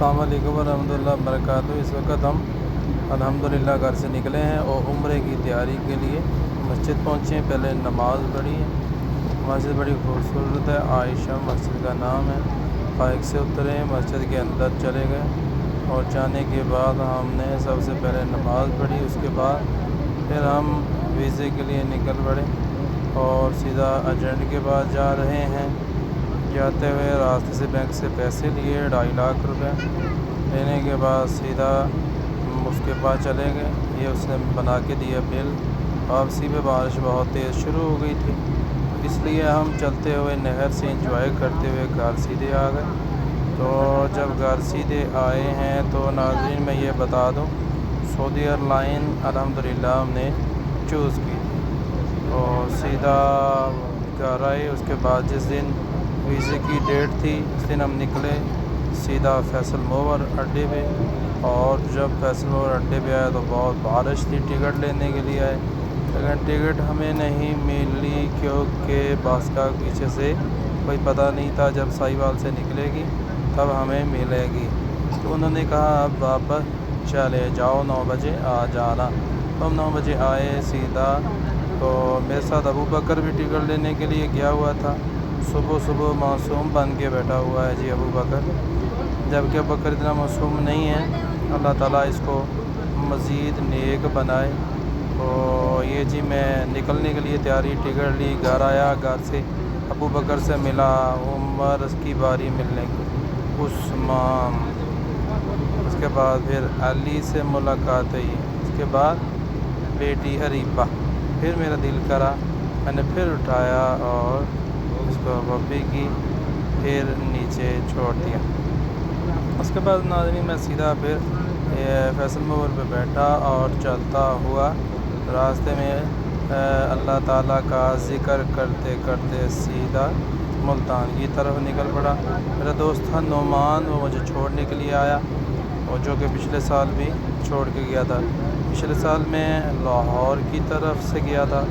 अस्सलाम वालेकुम वरहमतुल्लाहि वबरकातुहू। इस वक्त हम अल्हम्दुलिल्लाह घर से निकले हैं और उम्रे की तैयारी के लिए मस्जिद पहुँचे हैं। पहले नमाज़ पढ़ी है। मस्जिद बड़ी खूबसूरत है, आयशा मस्जिद का नाम है। बाइक से उतरे, मस्जिद के अंदर चले गए और जाने के बाद हमने सबसे पहले नमाज़ पढ़ी। उसके बाद फिर हम वीज़े के लिए निकल पड़े और सीधा एजेंट के पास जा रहे हैं। जाते हुए रास्ते से बैंक से पैसे लिए 2.5 लाख रुपए। लेने के बाद सीधा उसके पास चले गए। ये उसने बना के दिया बिल। वापसी पे बारिश बहुत तेज़ शुरू हो गई थी, इसलिए हम चलते हुए नहर से इंजॉय करते हुए घर सीधे आ गए। तो जब घर सीधे आए हैं तो नाज़रीन मैं ये बता दूं, सऊदी एयरलाइन अल्हम्दुलिल्लाह हमने चूज़ की थी और सीधा घर आए। उसके बाद जिस दिन वीज़े की डेट थी उस दिन हम निकले सीधा फैसल मोवर अड्डे पे। और जब फैसल मोवर अड्डे पे आए तो बहुत बारिश थी। टिकट लेने के लिए आए, लेकिन टिकट हमें नहीं मिली क्योंकि बस का पीछे से कोई पता नहीं था। जब साहिवाल से निकलेगी तब हमें मिलेगी। तो उन्होंने कहा अब वापस चले जाओ, 9 बजे आ जाना। तो हम 9 बजे आए सीधा। तो मेरे साथ अबू बकर भी टिकट लेने के लिए गया हुआ था। सुबह सुबह मासूम बन के बैठा हुआ है जी अबू बकर, जबकि अबू बकर इतना मासूम नहीं है। अल्लाह ताला इसको मज़ीद नेक बनाए। तो ये जी मैं निकलने के लिए तैयारी, टिकट ली, घर आया। घर से अबू बकर से मिला, उमर की बारी मिलने की, उस्मान। उसके बाद फिर अली से मुलाकात हुई। उसके बाद बेटी अरीबा। फिर मेरा दिल करा, मैंने फिर उठाया और उसको बब्बी की, फिर नीचे छोड़ दिया। उसके बाद नाज़रीन मैं सीधा फिर फैसल मोवर पे बैठा और चलता हुआ रास्ते में अल्लाह ताला का ज़िक्र करते करते सीधा मुल्तान की तरफ निकल पड़ा। मेरा दोस्त था नोमान, वो मुझे छोड़ने के लिए आया, और जो कि पिछले साल भी छोड़ के गया था। पिछले साल मैं लाहौर की तरफ से गया था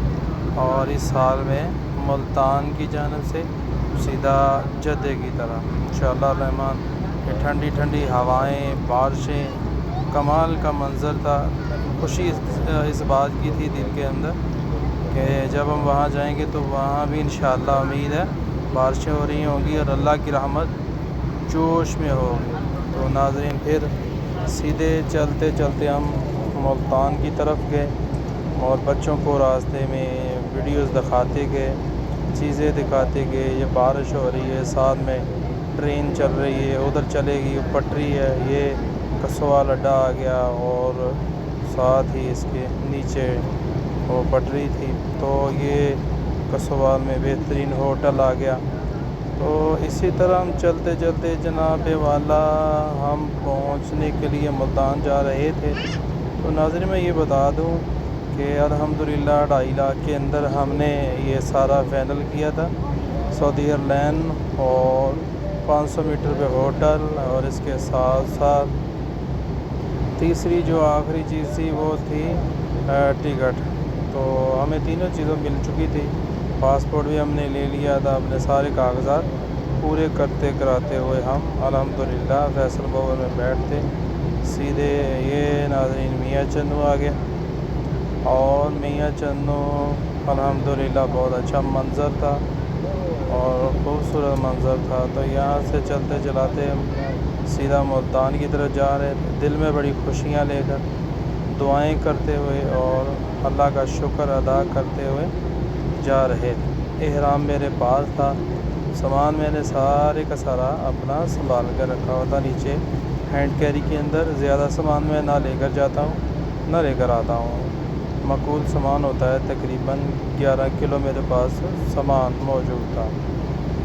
और इस साल में मुल्तान की जानब से सीधा जद्दे की तरफ इंशाअल्लाह रहमान। ये ठंडी ठंडी हवाएं, बारिशें, कमाल का मंज़र था। खुशी इस बात की थी दिल के अंदर कि जब हम वहाँ जाएंगे तो वहाँ भी इंशाअल्लाह उम्मीद है बारिशें हो रही होंगी और अल्लाह की रहमत जोश में होगी। तो नाज़रीन फिर सीधे चलते चलते हम मुल्तान की तरफ गए और बच्चों को रास्ते में वीडियोस दिखाते गए, चीज़ें दिखाते गए। ये बारिश हो रही है, साथ में ट्रेन चल रही है, उधर चलेगी, पटरी है। ये कसवाल अड्डा आ गया और साथ ही इसके नीचे वो पटरी थी। तो ये कसवाल में बेहतरीन होटल आ गया। तो इसी तरह हम चलते चलते जनाब वाला हम पहुंचने के लिए मुल्तान जा रहे थे। तो नाज़रीन मैं ये बता दूं कि अल्हम्दुलिल्लाह 2.5 लाख के अंदर हमने ये सारा फाइनल किया था। सऊदी एयरलाइन और 500 मीटर पे होटल, और इसके साथ साथ तीसरी जो आखिरी चीज़ थी वो थी टिकट। तो हमें तीनों चीज़ों मिल चुकी थी। पासपोर्ट भी हमने ले लिया था। अपने सारे कागज़ात पूरे करते कराते हुए हम अल्हम्दुलिल्लाह फैसल मोवर में बैठते सीधे ये नाज़रीन मियाँ चन्नू आ गया। और मियाँ चन्नू अल्हम्दुलिल्लाह बहुत अच्छा मंज़र था और ख़ूबसूरत मंज़र था। तो यहाँ से चलते चलाते हम सीधा मुल्तान की तरफ जा रहे थे, दिल में बड़ी खुशियाँ लेकर, दुआएं करते हुए और अल्लाह का शुक्र अदा करते हुए जा रहे थे। एहराम मेरे पास था, सामान मैंने सारे का सारा अपना संभाल कर रखा हुआ था नीचे हैंड कैरी के अंदर। ज़्यादा सामान मैं ना लेकर जाता हूँ ना लेकर आता हूँ। माकूल सामान होता है, तकरीबन 11 किलो मेरे पास सामान मौजूद था।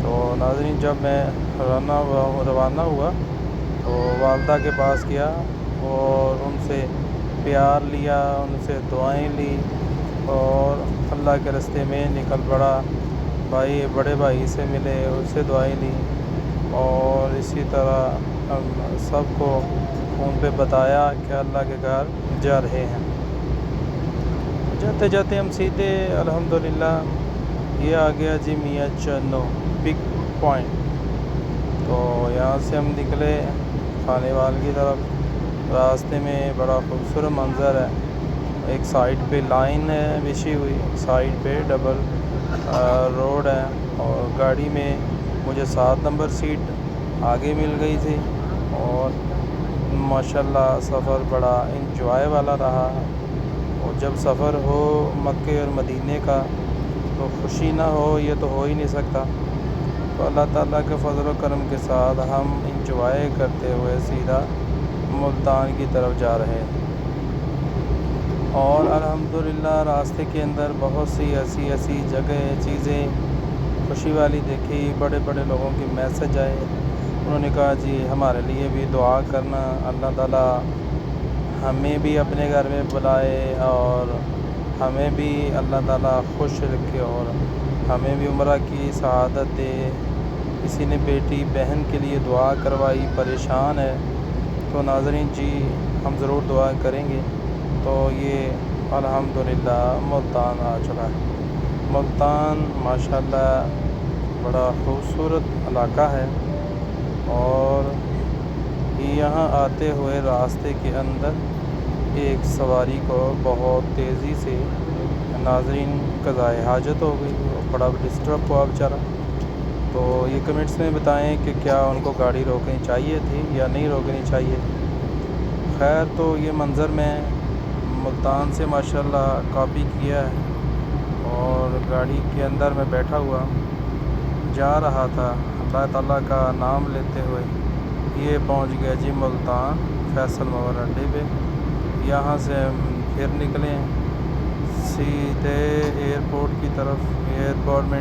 तो नाज़रीन जब मैं रवाना हुआ तो वालदा के पास गया और उनसे प्यार लिया, उनसे दुआएं ली और अल्लाह के रास्ते में निकल पड़ा। भाई बड़े भाई से मिले, उससे दुआएं ली और इसी तरह हम सबको फ़ोन पे बताया कि अल्लाह के घर जा रहे हैं। जाते जाते हम सीधे अल्हम्दुलिल्लाह ये आ गया जी मियाँ चन्नू पिक पॉइंट। तो यहाँ से हम निकले خانے وال کی طرف۔ راستے میں بڑا خوبصورت منظر ہے، ایک سائڈ پہ لائن ہے بچھی ہوئی، سائڈ پہ ڈبل روڈ ہے، اور گاڑی میں مجھے 7 نمبر سیٹ آگے مل گئی تھی، اور ماشاءاللہ سفر بڑا انجوائے والا رہا۔ اور جب سفر ہو مکے اور مدینے کا تو خوشی نہ ہو یہ تو ہو ہی نہیں سکتا۔ تو اللہ تعالیٰ کے فضل و کرم کے ساتھ ہم انجوائے کرتے ہوئے سیدھا ملتان کی طرف جا رہے ہیں، اور الحمدللہ راستے کے اندر بہت سی ایسی جگہ چیزیں خوشی والی دیکھی۔ بڑے بڑے لوگوں کے میسج آئے، انہوں نے کہا جی ہمارے لیے بھی دعا کرنا، اللہ تعالیٰ ہمیں بھی اپنے گھر میں بلائے اور ہمیں بھی اللہ تعالیٰ خوش رکھے اور ہمیں بھی عمرہ کی سعادت دے۔ کسی نے بیٹی بہن کے لیے دعا کروائی، پریشان ہے، تو ناظرین جی ہم ضرور دعا کریں گے۔ تو یہ الحمدللہ ملتان آ چکا ہے۔ ملتان ماشاءاللہ بڑا خوبصورت علاقہ ہے، اور یہاں آتے ہوئے راستے کے اندر ایک سواری کو بہت تیزی سے ناظرین قضائے حاجت ہو گئی اور بڑا ڈسٹرب ہوا بیچارہ۔ تو یہ کمنٹس میں بتائیں کہ کیا ان کو گاڑی روکنی چاہیے تھی یا نہیں روکنی چاہیے تھی۔ خیر تو یہ منظر میں ملتان سے ماشاءاللہ کاپی کیا ہے، اور گاڑی کے اندر میں بیٹھا ہوا جا رہا تھا اللہ تعالیٰ کا نام لیتے ہوئے۔ یہ پہنچ گیا جی ملتان فیصل مور اڈے پہ۔ یہاں سے ہم پھر نکلے سیدھے ایئرپورٹ کی طرف۔ ایئرپورٹ میں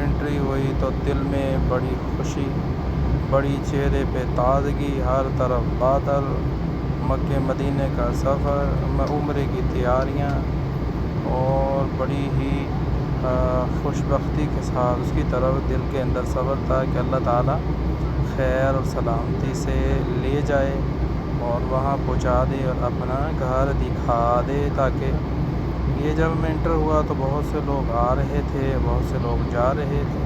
انٹری ہوئی تو دل میں بڑی خوشی، بڑی چہرے پہ تازگی، ہر طرف بادل، مکے مدینے کا سفر، عمرے کی تیاریاں، اور بڑی ہی خوش بختی کے ساتھ اس کی طرف دل کے اندر صبر تھا کہ اللہ تعالیٰ خیر اور سلامتی سے لے جائے اور وہاں پہنچا دے اور اپنا گھر دکھا دے۔ تاکہ یہ جب میں انٹر ہوا تو بہت سے لوگ آ رہے تھے، بہت سے لوگ جا رہے تھے۔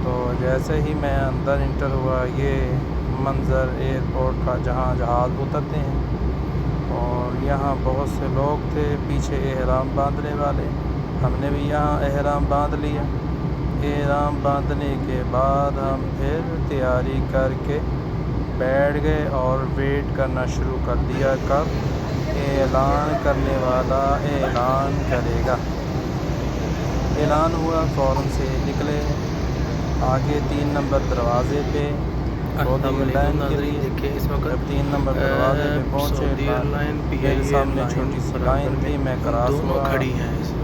تو جیسے ہی میں اندر انٹر ہوا یہ منظر ایئرپورٹ کا جہاں جہاز اترتے ہیں، اور یہاں بہت سے لوگ تھے پیچھے احرام باندھنے والے۔ ہم نے بھی یہاں احرام باندھ لیا۔ احرام باندھنے کے بعد ہم پھر تیاری کر کے بیٹھ گئے اور ویٹ کرنا شروع کر دیا کب اعلان کرنے والا اعلان کرے گا۔ اعلان ہوا فوراً سے نکلے آگے 3 نمبر دروازے پہ سعودی لائن کے لیے۔ جب 3 نمبر دروازے پہ پہنچے میرے سامنے چھوٹی سی لائن تھی، میں کراس ہوا،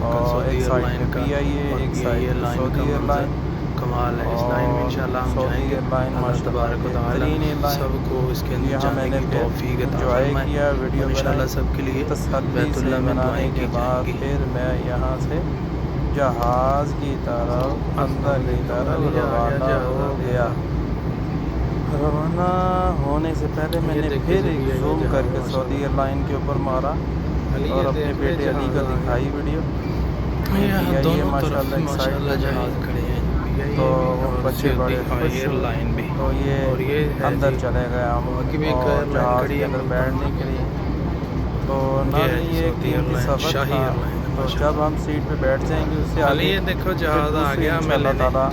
اور ایک سائڈ پہ پی آئی اے، ایک سائڈ پہ سعودی ایئر لائن۔ کمال ہے اس لائن میں انشاءاللہ ہم جائیں گے۔ اللہ تبارک و تعالی سب کو اس کے اندر جانے کی توفیق عطا فرمائے۔ انشاءاللہ سب کے لیے بیت اللہ میں دعائیں کی جائیں گی۔ پھر میں یہاں سے جہاز کی طرف اندر کی طرف روانہ ہو گیا۔ روانہ ہونے سے پہلے میں نے پھر ایک زوم کر کے سعودی ایئر لائن کے اوپر مارا اور اپنے بیٹے علی کا دکھائی ویڈیو۔ دونوں طرف ماشاءاللہ جہاز کھڑے ہیں، تو بچے بڑے خوش لائن بھی، تو یہ اندر چلے گئے ہم اور جہاز کے اندر بیٹھنے کے لیے۔ تو نہ یہ قیمتی سفر تھا، تو جب ہم سیٹ پہ بیٹھ جائیں گے اس سے آگے دیکھو جہاز آ گیا، میں اللہ تعالیٰ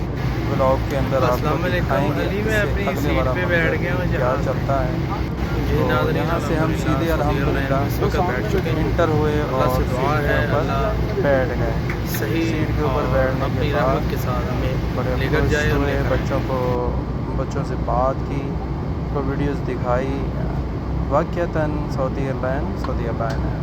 بلاگ کے اندر آپ کو دکھائیں گے میں اپنی سیٹ پہ بیٹھ گیا ہوں کیا چلتا ہے۔ تو یہاں سے ہم سیدھے الحمدللہ بیٹھ چکے ہیں۔ انٹر ہوئے اور اللہ سے دعا ہے اوپر بیٹھ گئے۔ صحیح سیٹ کے اوپر بیٹھنے اپنی کے رحمت بعد کے ساتھ ہمیں بڑے لے کر جائے اور ہوئے، بچوں سے بات کی، کو ویڈیوز دکھائی۔ واقعتاً سعودی ایئر لائن ہے۔